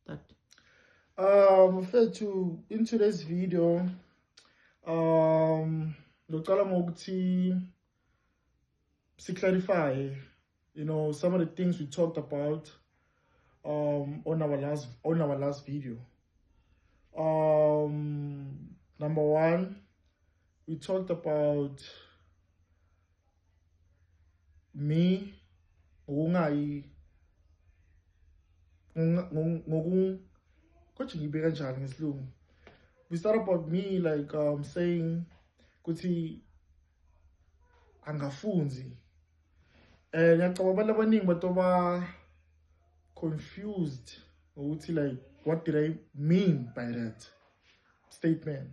start? In today's video, ngicala ngokuthi clarify, some of the things we talked about on our last video. Number one, we talked about me we started about me like saying ukuthi angafunzi, and ngiyacabanga abantu abaningi batoba confused ukuthi like what did I mean by that statement.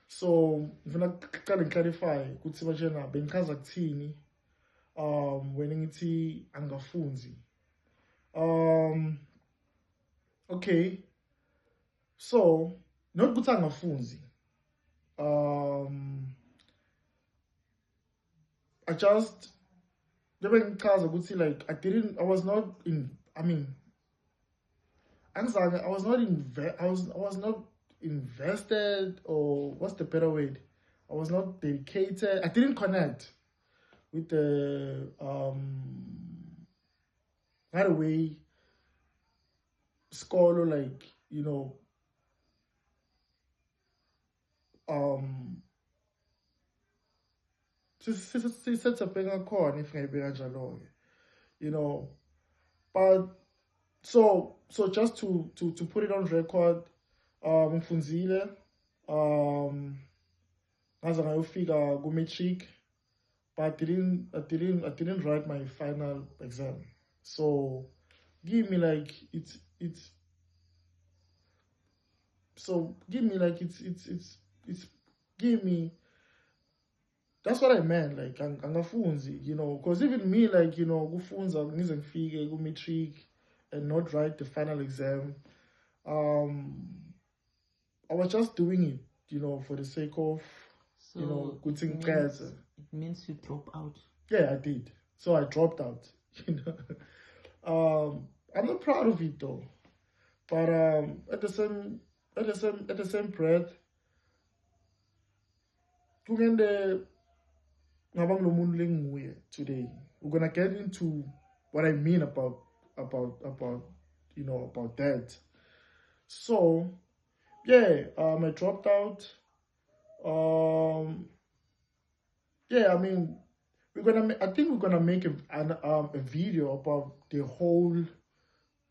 So ngifuna ukuqala clarify ukuthi bajena bengichaza kuthini when ngithi angafunzi. Okay, so not ukuthi angafunzi, I just like I was not invested, or what's the better word? I was not dedicated. I didn't connect with the right away scholar, like but so just to put it on record, ngifunzile ngaze ngayofika ku-matric, but I didn't write my final exam. So give me like it's give me, that's what I meant, like angafunzi, because even me, like kufunza ngize ngifike ku-matric and not write the final exam, I was just doing it, for the sake of good thing. It means you drop out. Yeah, I did. So I dropped out. I'm not proud of it though, but at the same breath, today we're gonna get into what I mean about that. So yeah, I dropped out. Yeah, I mean, I think we're gonna make a video about the whole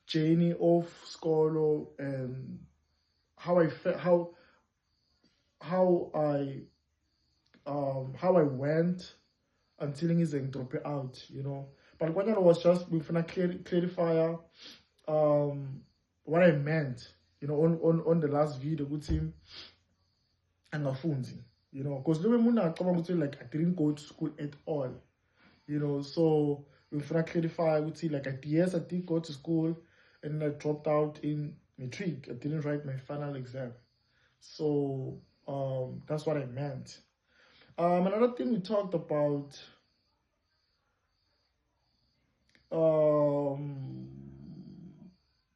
journey of Skolo and how I felt, how I went until he's drop it out, But what I was just we finna clarify what I meant, on the last video with him angafunzi, because like I didn't go to school at all, so we finna clarify with like yes, I did go to school and I dropped out in matric. I didn't write my final exam. So that's what I meant. Another thing we talked about,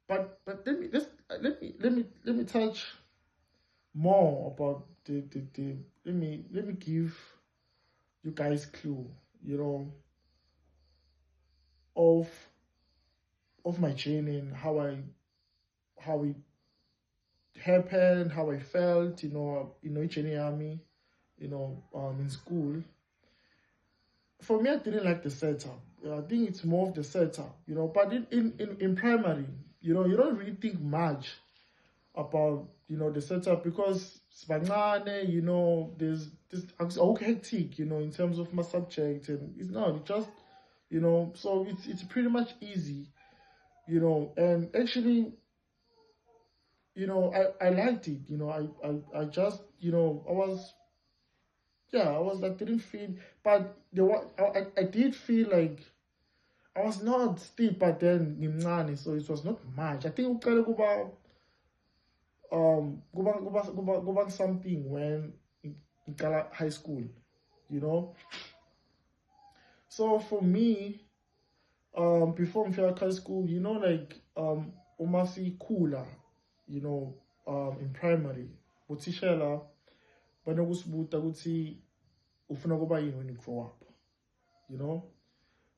but let me touch more about the let me give you guys clue, of my journey and how it happened, how I felt, journey army, in school. For me, I didn't like the setup. I think it's more of the setup, but in primary, you don't really think much about, the setup, because there's this hectic, in terms of my subject, and it's not, it just, so it's pretty much easy, and actually, I liked it, I just, I was like, didn't feel, but I did feel like I was not steep, but then so it was not much. I think kuba something when in high school, So for me, before I high school, like uma sikhula, you know, in primary, uthishela banokusibuta ukuthi ufuna kuba yini when you grow up, you know.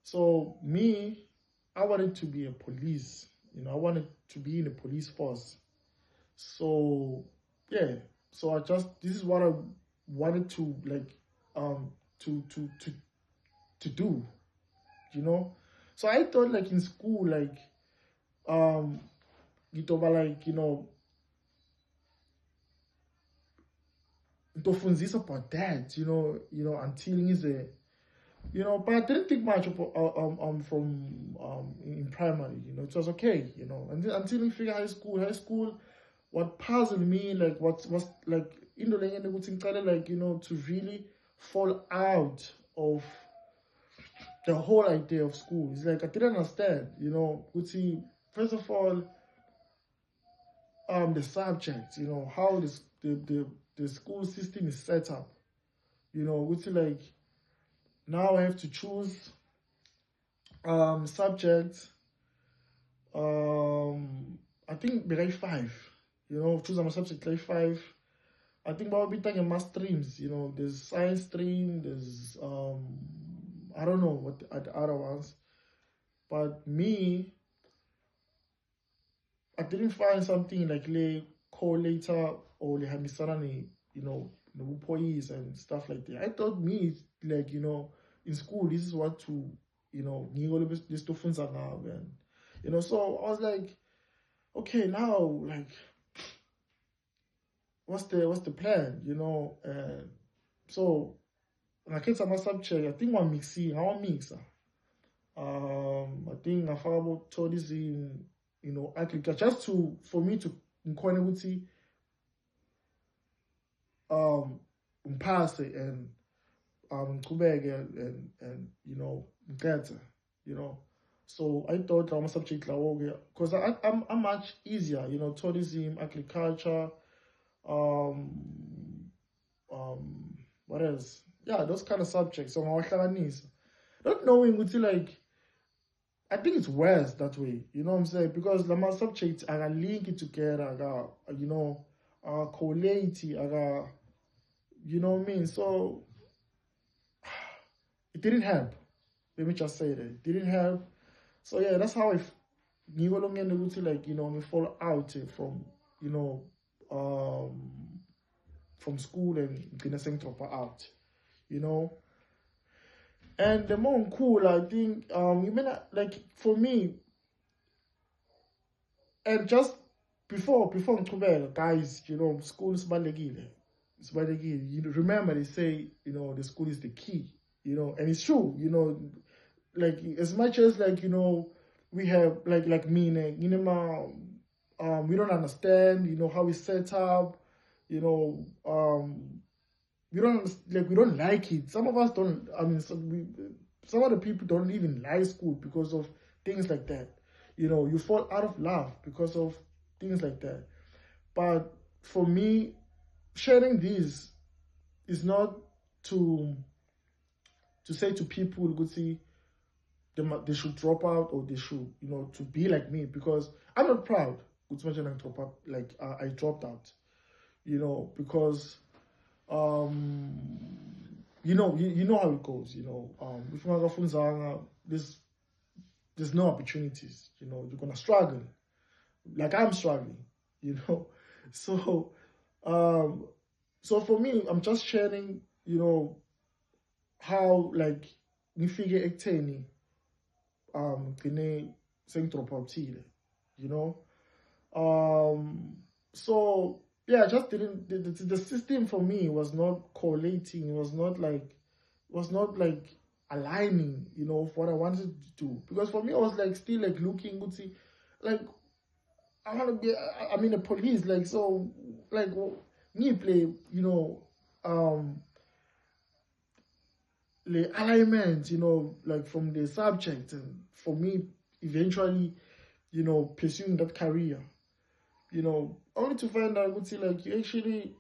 So me, I wanted to be a police, you know, I wanted to be in the police force. So yeah, so this is what I wanted to like to do, you know. So I thought like in school, like like, you know, ntofundzisa about that, you know, until he's a, you know, but I didn't think much of from in primary, you know, it was okay, you know, and until we figure high school, what puzzled me, like what was like like, you know, to really fall out of the whole idea of school. It's like I didn't understand, you know, first of all, the subject, you know, how the school system is set up, you know, like now I have to choose subjects. I think grade 5, you know, choose my subject grade 5. I think I'll be taking math streams, you know, there's science stream, there's I don't know what the other ones, but me, I didn't find something like le correlator or le hamisana, you know, the employees and stuff like that. I thought me, like, you know, in school, this is what to, you know, this to now, and you know, so I was like, okay, now, like, what's the plan, you know? So when I came to my subject, I think one mixing, I want mix. I think I found about tourism, you know, agriculture, just for me to inquire pass it and Quebec and you know, better, you know. So I thought I'm a subject like because I'm much easier, you know, tourism, agriculture, what else? Yeah, those kind of subjects. So not knowing until like I think it's worse that way, you know what I'm saying? Because the subjects are linked together, you know, correlate, you know what I mean? So it didn't help. Let me just say that it didn't help. So yeah, that's how I like, you know, we fall out from, you know, from school and getting drop out, you know. And the more cool, I think, you may not, like, for me, and just before guys, you know, school is balegile. It's balegile. You remember they say, you know, the school is the key, you know, and it's true, you know, like as much as like, you know, we have like meaning, you know, we don't understand, you know, how it's set up, you know, we don't like it. Some of us don't. I mean, some of the people don't even like school because of things like that. You know, you fall out of love because of things like that. But for me, sharing this is not to say to people, go see they should drop out or they should, you know, to be like me, because I'm not proud. Drop out, like I dropped out, you know, because you know how it goes, you know. There's no opportunities, you know, you're gonna struggle. Like I'm struggling, you know. So so for me, I'm just sharing, you know, how like we figure ekutheni gcine sengidrop out-ile, you know. So yeah, I just didn't the system for me was not correlating, it was not like aligning, you know, with what I wanted to do. Because for me I was like still like looking good, see, like I want to be I'm in the police, like, so like me play, you know, the alignment, you know, like from the subject, and for me eventually, you know, pursuing that career, you know, only to find out, would see, like, you actually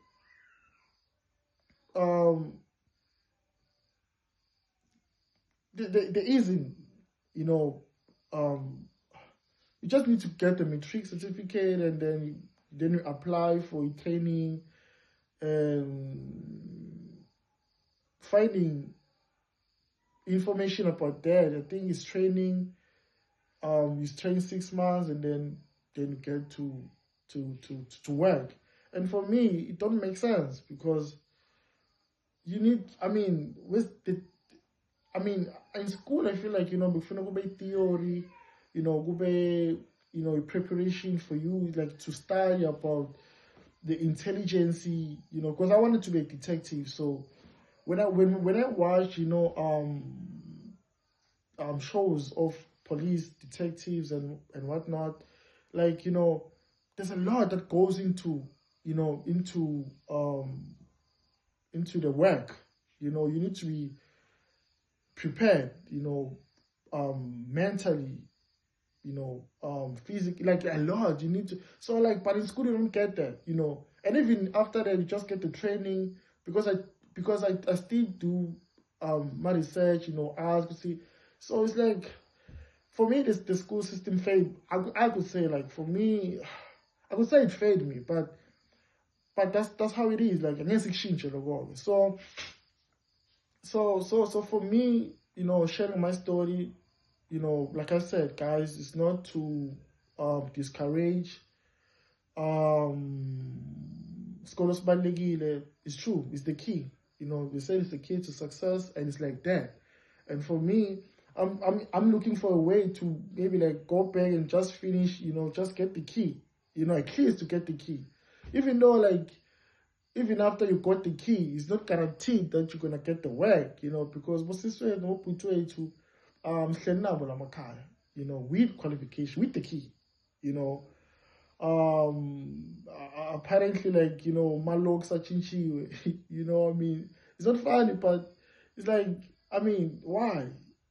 there isn't, you know, You just need to get a matric certificate, and then you apply for training and finding information about that. I think it's training. You train 6 months, and then you get to work. And for me, it don't make sense because you need. I mean, in school, I feel like before go by theory, go by preparation for you like to study about the intelligence, because I wanted to be a detective. So when I watch shows of police detectives and whatnot, like there's a lot that goes into into the work. You need to be prepared, mentally, physically, like a lot. You need to, so like, but in school you don't get that, and even after that you just get the training because I still do my research, ask, see. So it's like, for me, the school system failed. I could say, like, for me, I could say it failed me, but that's how it is. Like, against exchange, so for me, sharing my story, like I said, guys, it's not to discourage. Scholars Balegile, it's true, it's the key. They say it's the key to success, and it's like that. And for me, I'm looking for a way to maybe like go back and just finish, just get the key. At least to get the key. Even though, like, even after you got the key, it's not guaranteed that you're gonna get the work, because with qualification, with the key, apparently, like, my logs are chinchiwe, what I mean? It's not funny, but it's like, I mean, why?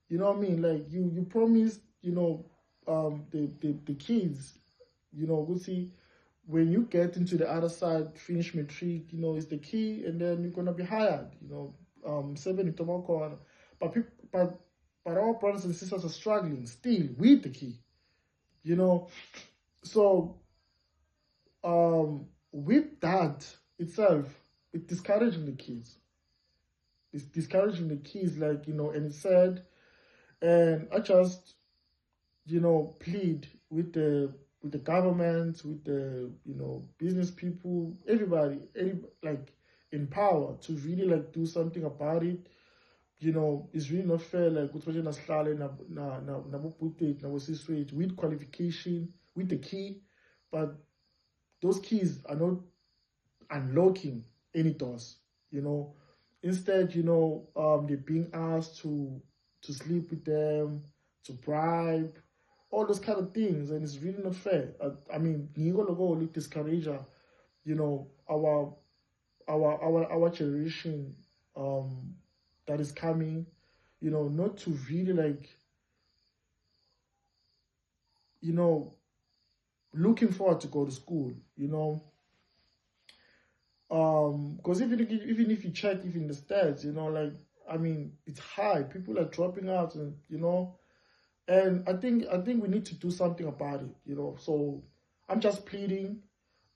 What I mean? Like, you promised, the kids, we'll see, when you get into the other side, finish matric, it's the key, and then you're gonna be hired, 7 corner. But people, but our brothers and sisters are struggling still with the key, So with that itself, it's discouraging the kids. It's discouraging the kids, like, and it's sad. And I just, plead with the government, with the, business people, everybody, like, in power to really, like, do something about it. It's really not fair, like, with qualification, with the key, but those keys are not unlocking any doors, Instead, they're being asked to sleep with them, to bribe, all those kind of things, and it's really not fair. I mean, discourage, our generation that is coming, not to really, like, looking forward to go to school, because even if you check even the stats, like, I mean, it's high. People are dropping out, and and I think we need to do something about it, So I'm just pleading,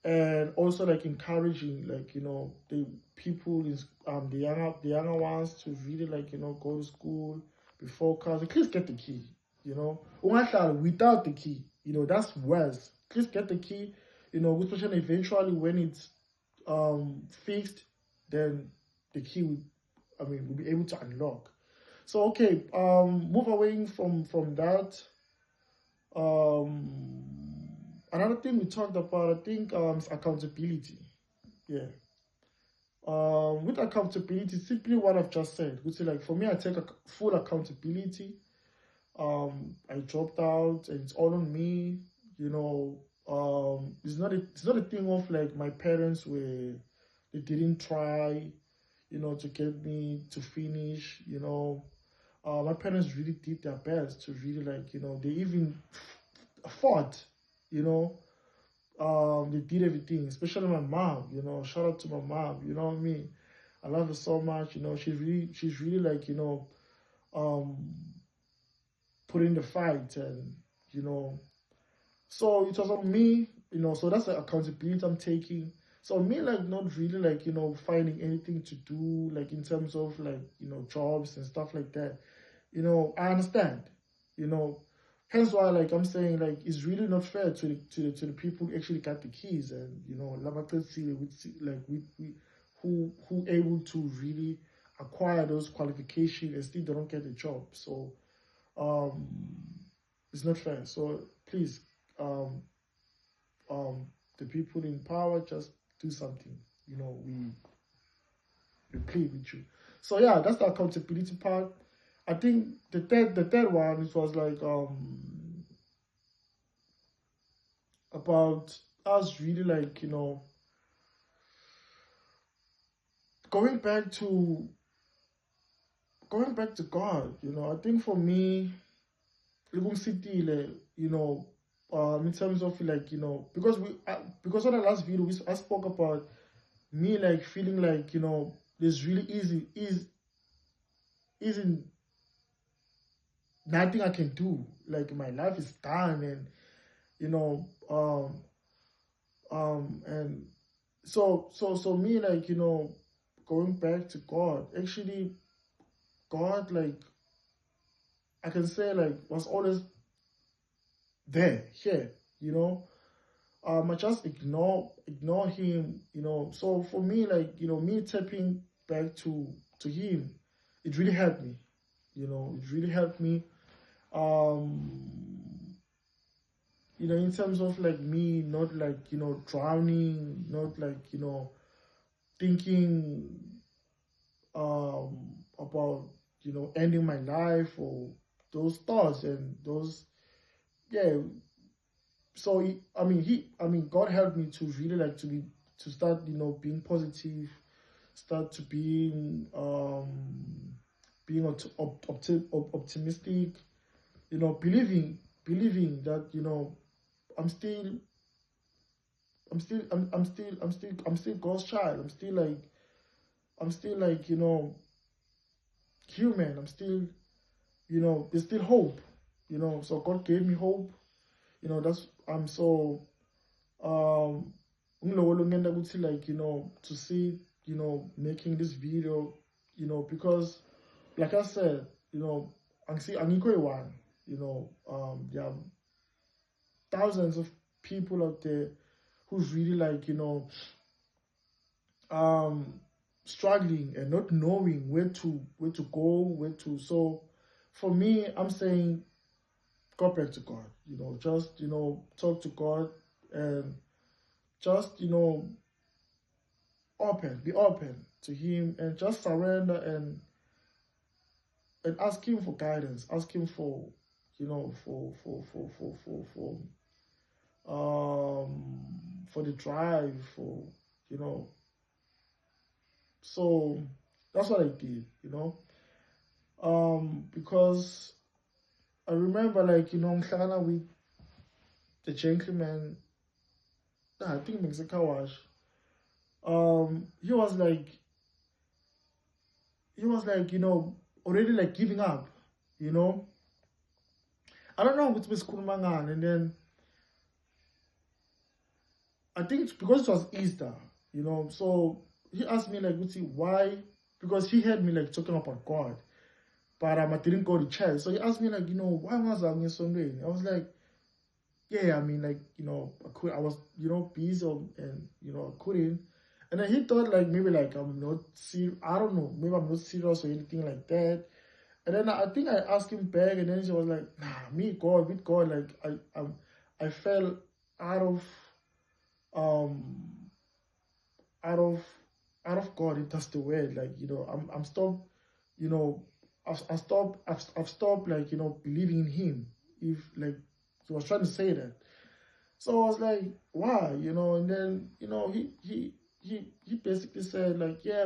and also, like, encouraging, like, the people in the younger ones to really, like, go to school, be focused. At least get the key, without the key, that's worse. Please get the key, especially eventually when it's fixed, then the key will be able to unlock. So, okay, move away from that. Another thing we talked about, I think, is accountability. Yeah. With accountability, simply what I've just said, which is, like, for me, I take full accountability. I dropped out, and it's all on me. It's not a thing of, like, my parents they didn't try, to get me to finish. My parents really did their best to really, like, they even fought. They did everything, especially my mom. Shout out to my mom. You know what I mean? I love her so much. She's really, like, put in the fight, and So it was on me, so that's the accountability I'm taking. So me, like, not really, like, finding anything to do, like, in terms of, like, jobs and stuff like that. I understand, you know, hence why, like, I'm saying, like, it's really not fair to the people who actually got the keys, and, who able to really acquire those qualifications and still don't get the job. So, um, it's not fair. So please, um, the people in power, just do something. We plead with you. So yeah, that's the accountability part. I think the third one, it was like about us really, like, going back to God. I think for me, in terms of, like, because on the last video I spoke about me, like, feeling like, there's really isn't nothing I can do. Like, my life is done, and and so me, like, going back to God. Actually, God, like, I can say, like, was always there, here. I just ignore him. So for me, like, me tapping back to him, it really helped me. It really helped me. In terms of, like, me not, like, drowning, not, like, thinking about, ending my life, or those thoughts and those, yeah. So God helped me to really, like, to start, being positive, start to being optimistic, believing that, I'm still God's child. I'm still like human. I'm still, there's still hope. So God gave me hope. That's I'm so like, to see, making this video, because, like I said, angikho one. There are thousands of people out there who's really, like, struggling and not knowing where to go, so for me, I'm saying, go back to God. Just, talk to God, and just, be open to him, and just surrender, and ask him for guidance, ask him for, for the drive, you know so that's what I did. Because I remember, like, ngihlangana with the gentleman, I think Mexican wash. He was like, already, like, giving up. I don't know what's going on, and then I think it's because it was Easter, so he asked me, like, why? Because he heard me, like, talking about God, but I didn't go to church. So he asked me, like, why was I on Sunday? I was like, yeah, like, I was, busy, and, I couldn't. And then he thought, like, maybe, like, I'm not serious. I don't know. Maybe I'm not serious or anything like that. And then I think I asked him back, and then he was like, nah, with God, like, I fell out of, out of, God, if that's the word. Like, I'm stopped, I've stopped, like, believing in him. If, like, he was trying to say that. So I was like, why? And then, he basically said, like, yeah,